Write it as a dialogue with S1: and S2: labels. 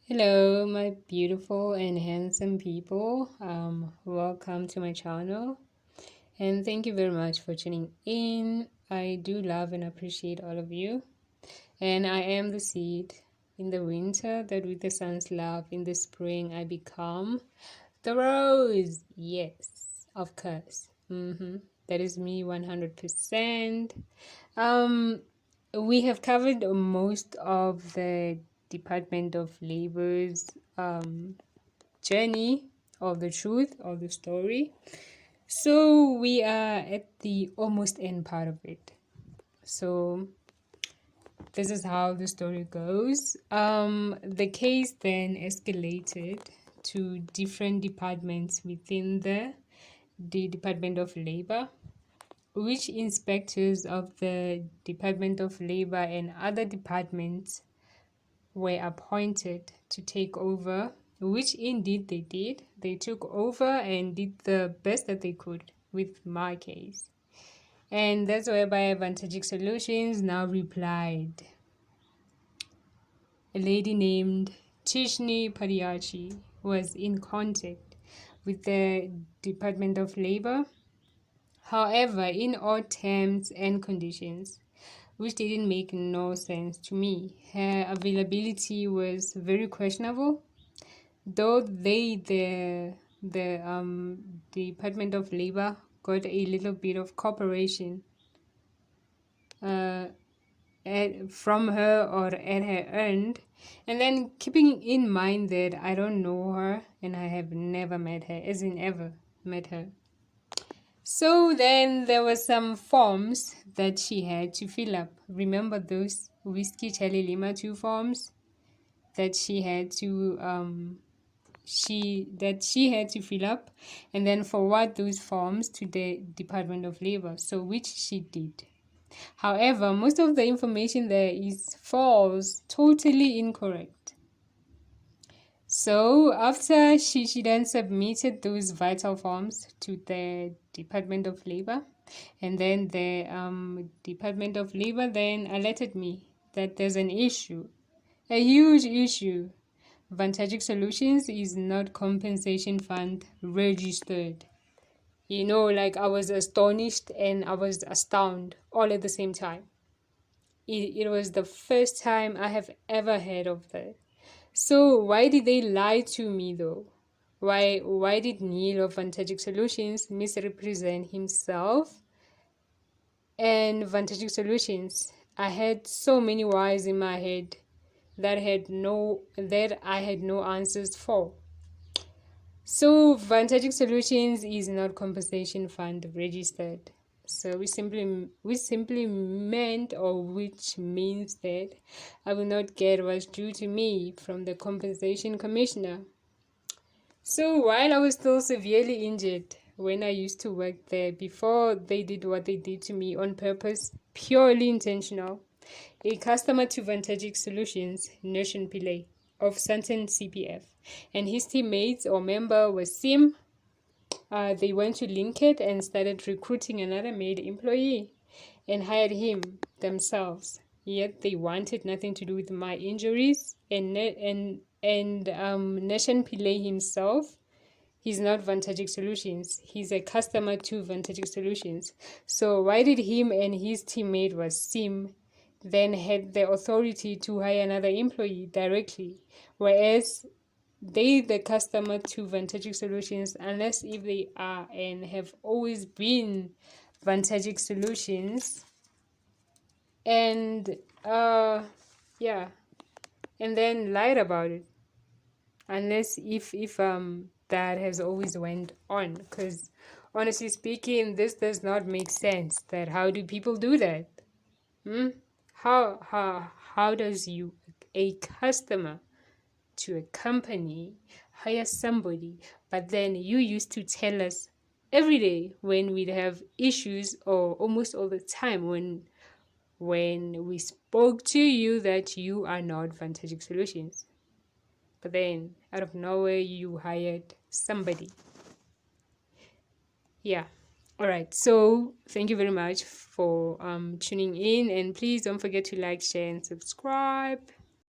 S1: Hello, my beautiful and handsome people. Welcome to my channel, and thank you very much for tuning in. I do love and appreciate all of you. And I am the seed in the winter that with the sun's love in the spring I become the rose. Yes, of course. That is me 100%. We have covered most of the Department of Labor's journey of the truth of the story. So we are at the almost end part of it. So this is how the story goes. The case then escalated to different departments within the Department of Labor, which inspectors of the Department of Labor and other departments were appointed to take over, which indeed they did. They took over and did the best that they could with my case. And that's whereby Vantegic Solutions now replied. A lady named Tishni Padiachi was in contact with the Department of Labor. However, in all terms and conditions, which didn't make no sense to me. Her availability was very questionable, though the Department of Labor got a little bit of cooperation from her or at her end, and then keeping in mind that I don't know her and I have never met her, as in ever met her. So then there were some forms that she had to fill up. Remember those Whiskey Charlie Lima 2 forms that she had to fill up and then forward those forms to the Department of Labor, so which she did. However, most of the information there is false, totally incorrect. So after she then submitted those vital forms to the Department of Labor, and then the Department of Labor then alerted me that there's an issue, a huge issue. Vantegic Solutions is not compensation fund registered. Like I was astonished and I was astounded all at the same time. It was the first time I have ever heard of that. So why did they lie to me though? Why did Neil of Vantegic Solutions misrepresent himself? And Vantegic Solutions, I had so many whys in my head that I had no answers for. So Vantegic Solutions is not compensation fund registered. So we simply meant, or which means that I will not get what's due to me from the compensation commissioner. So while I was still severely injured when I used to work there, before they did what they did to me on purpose, purely intentional, a customer to Vantegic Solutions, Nation Pillay of Santon CPF, and his teammates or member was Sim. They went to Linked and started recruiting another male employee and hired him themselves. Yet they wanted nothing to do with my injuries. And Nation Pillay himself, he's not Vantegic Solutions. He's a customer to Vantegic Solutions. So why did him and his teammate was Sim then had the authority to hire another employee directly, whereas they the customer to Vantegic Solutions, unless if they are and have always been Vantegic Solutions, and and then lied about it, unless if that has always went on, because honestly speaking, this does not make sense. That how do people do that? How does a customer to a company hire somebody, but then you used to tell us every day when we'd have issues, or almost all the time when we spoke to you, that you are not Vantegic Solutions, but then out of nowhere you hired somebody. All right, so thank you very much for tuning in, and please don't forget to like, share, and subscribe.